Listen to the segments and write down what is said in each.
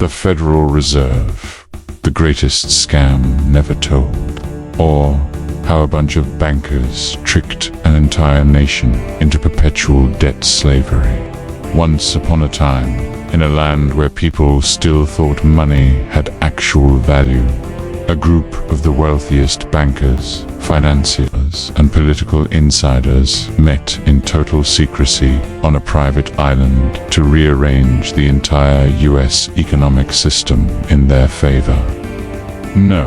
The Federal Reserve, the greatest scam never told. Or how a bunch of bankers tricked an entire nation into perpetual debt slavery. Once upon a time, in a land where people still thought money had actual value, a group of the wealthiest bankers, financiers, and political insiders met in total secrecy on a private island to rearrange the entire US economic system in their favor. No,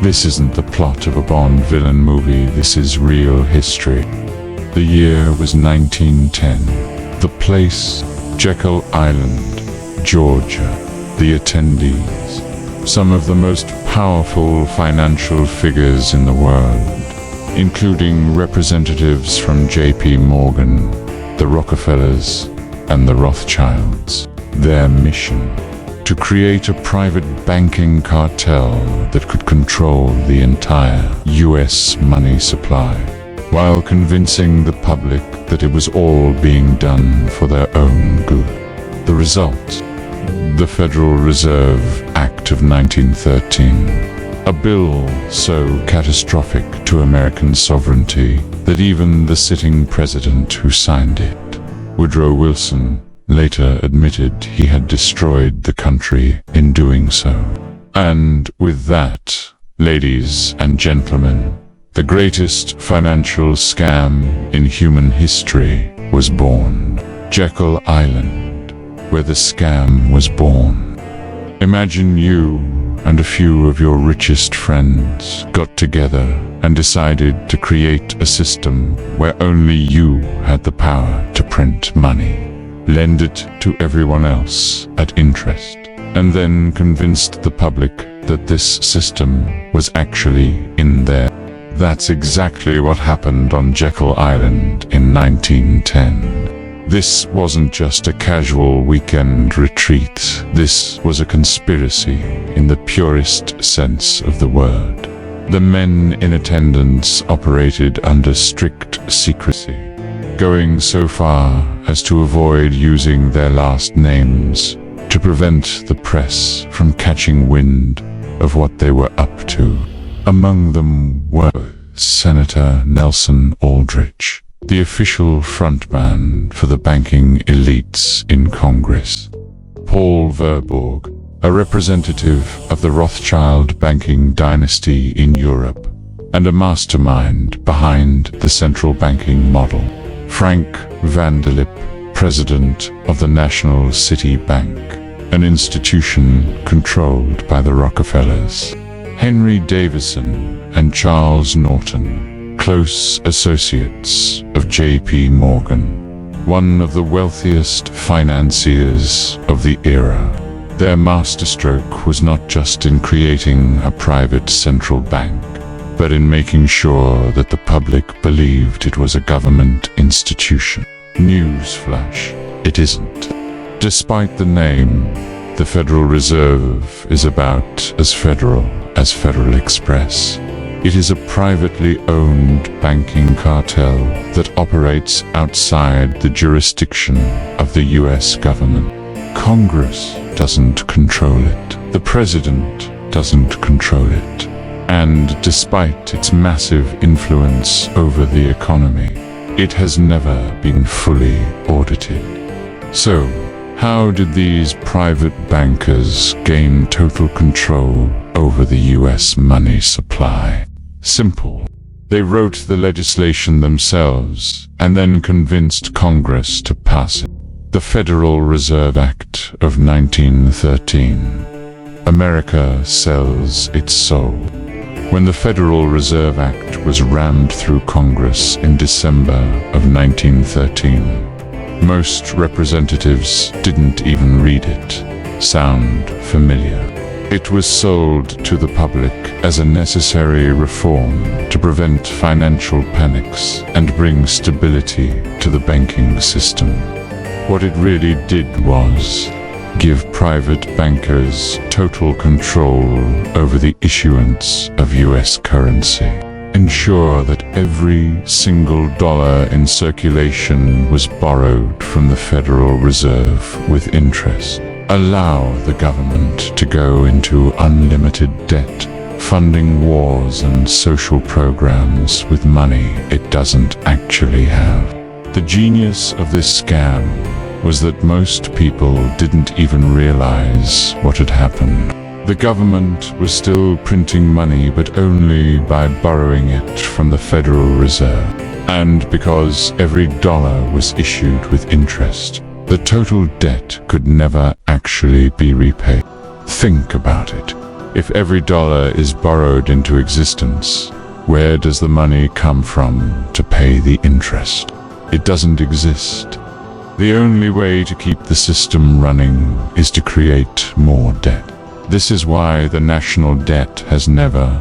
this isn't the plot of a Bond villain movie, this is real history. The year was 1910. The place, Jekyll Island, Georgia. The attendees, some of the most powerful financial figures in the world, including representatives from J.P. Morgan, the Rockefellers, and the Rothschilds. Their mission: to create a private banking cartel that could control the entire U.S. money supply, while convincing the public that it was all being done for their own good. The result: the Federal Reserve Act of 1913, a bill so catastrophic to American sovereignty that even the sitting president who signed it, Woodrow Wilson, later admitted he had destroyed the country in doing so. And with that, ladies and gentlemen, the greatest financial scam in human history was born. Jekyll Island, where the scam was born. Imagine you and a few of your richest friends got together and decided to create a system where only you had the power to print money, lend it to everyone else at interest, and then convinced the public that this system was actually in there. That's exactly what happened on Jekyll Island in 1910. This wasn't just a casual weekend retreat. This was a conspiracy in the purest sense of the word. The men in attendance operated under strict secrecy, going so far as to avoid using their last names to prevent the press from catching wind of what they were up to. Among them were Senator Nelson Aldrich, the official frontman for the banking elites in Congress; Paul Verborg, a representative of the Rothschild banking dynasty in Europe, and a mastermind behind the central banking model; Frank Vanderlip, president of the National City Bank, an institution controlled by the Rockefellers; Henry Davison and Charles Norton, close associates of J.P. Morgan, one of the wealthiest financiers of the era. Their masterstroke was not just in creating a private central bank, but in making sure that the public believed it was a government institution. Newsflash: it isn't. Despite the name, the Federal Reserve is about as federal as Federal Express. It is a privately owned banking cartel that operates outside the jurisdiction of the US government. Congress doesn't control it. The president doesn't control it. And despite its massive influence over the economy, it has never been fully audited. So, how did these private bankers gain total control over the US money supply? Simple. They wrote the legislation themselves and then convinced Congress to pass it. The Federal Reserve Act of 1913. America sells its soul. When the Federal Reserve Act was rammed through Congress in December of 1913, most representatives didn't even read it. Sound familiar? It was sold to the public as a necessary reform to prevent financial panics and bring stability to the banking system. What it really did was give private bankers total control over the issuance of US currency, ensure that every single dollar in circulation was borrowed from the Federal Reserve with interest, allow the government to go into unlimited debt, funding wars and social programs with money it doesn't actually have. The genius of this scam was that most people didn't even realize what had happened. The government was still printing money, but only by borrowing it from the Federal Reserve. And because every dollar was issued with interest, the total debt could never actually be repaid. Think about it. If every dollar is borrowed into existence, where does the money come from to pay the interest? It doesn't exist. The only way to keep the system running is to create more debt. This is why the national debt has never,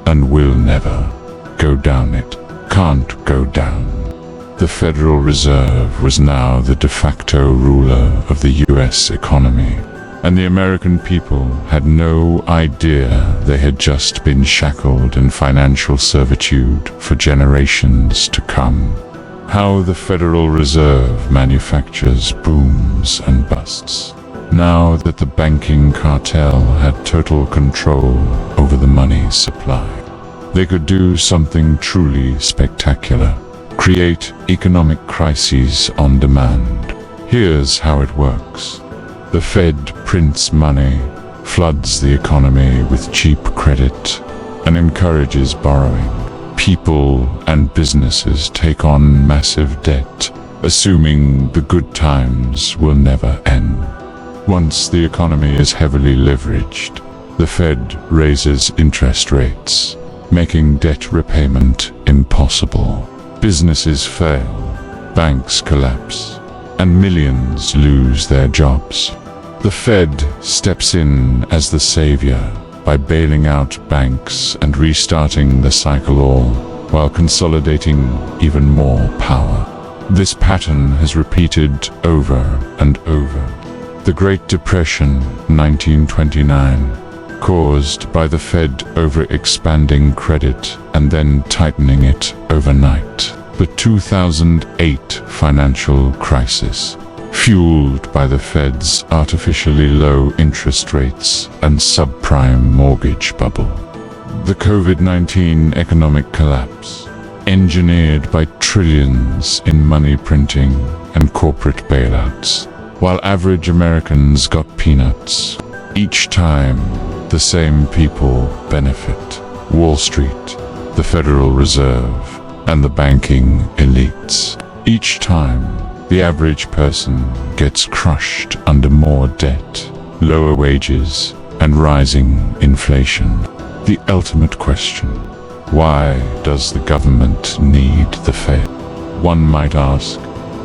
and will never, go down. It can't go down. The Federal Reserve was now the de facto ruler of the US economy, and the American people had no idea they had just been shackled in financial servitude for generations to come. How the Federal Reserve manufactures booms and busts. Now that the banking cartel had total control over the money supply, they could do something truly spectacular: create economic crises on demand. Here's how it works. The Fed prints money, floods the economy with cheap credit, and encourages borrowing. People and businesses take on massive debt, assuming the good times will never end. Once the economy is heavily leveraged, the Fed raises interest rates, making debt repayment impossible. Businesses fail, banks collapse, and millions lose their jobs. The Fed steps in as the savior by bailing out banks and restarting the cycle, all while consolidating even more power. This pattern has repeated over and over. The Great Depression, 1929, caused by the Fed over-expanding credit and then tightening it overnight. The 2008 financial crisis, fueled by the Fed's artificially low interest rates and subprime mortgage bubble. The COVID-19 economic collapse, engineered by trillions in money printing and corporate bailouts, while average Americans got peanuts. Each time, the same people benefit: Wall Street, the Federal Reserve, and the banking elites. Each time, the average person gets crushed under more debt, lower wages, and rising inflation. The ultimate question: why does the government need the Fed? One might ask,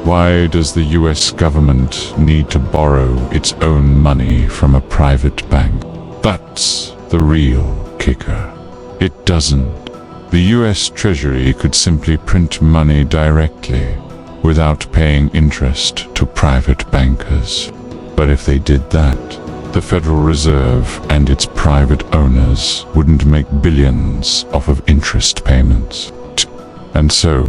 why does the US government need to borrow its own money from a private bank? That's the real kicker. It doesn't. The US Treasury could simply print money directly, without paying interest to private bankers. But if they did that, the Federal Reserve and its private owners wouldn't make billions off of interest payments. And so,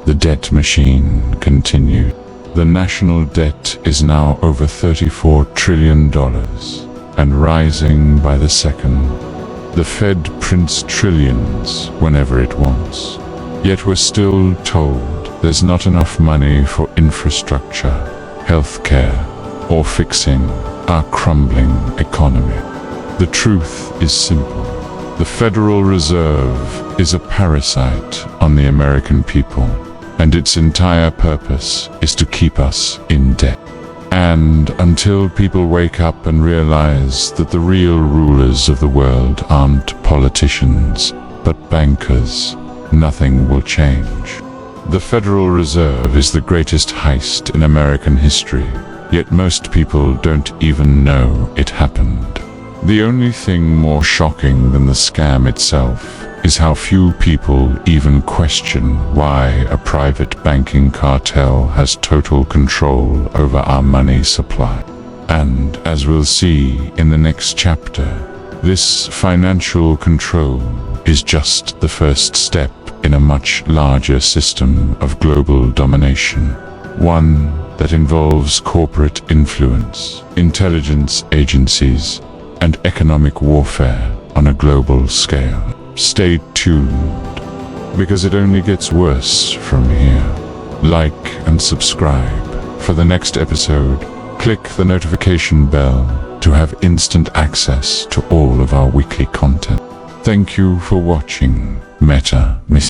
the debt machine continued. The national debt is now over $34 trillion, and rising by the second. The Fed prints trillions whenever it wants. Yet we're still told there's not enough money for infrastructure, healthcare, or fixing our crumbling economy. The truth is simple. The Federal Reserve is a parasite on the American people, and its entire purpose is to keep us in debt. And until people wake up and realize that the real rulers of the world aren't politicians, but bankers, nothing will change. The Federal Reserve is the greatest heist in American history, yet most people don't even know it happened. The only thing more shocking than the scam itself is how few people even question why a private banking cartel has total control over our money supply. And as we'll see in the next chapter, this financial control is just the first step in a much larger system of global domination. One that involves corporate influence, intelligence agencies, and economic warfare on a global scale. Stay tuned, because it only gets worse from here. Like and subscribe for the next episode. Click the notification bell to have instant access to all of our weekly content. Thank you for watching Meta Miss.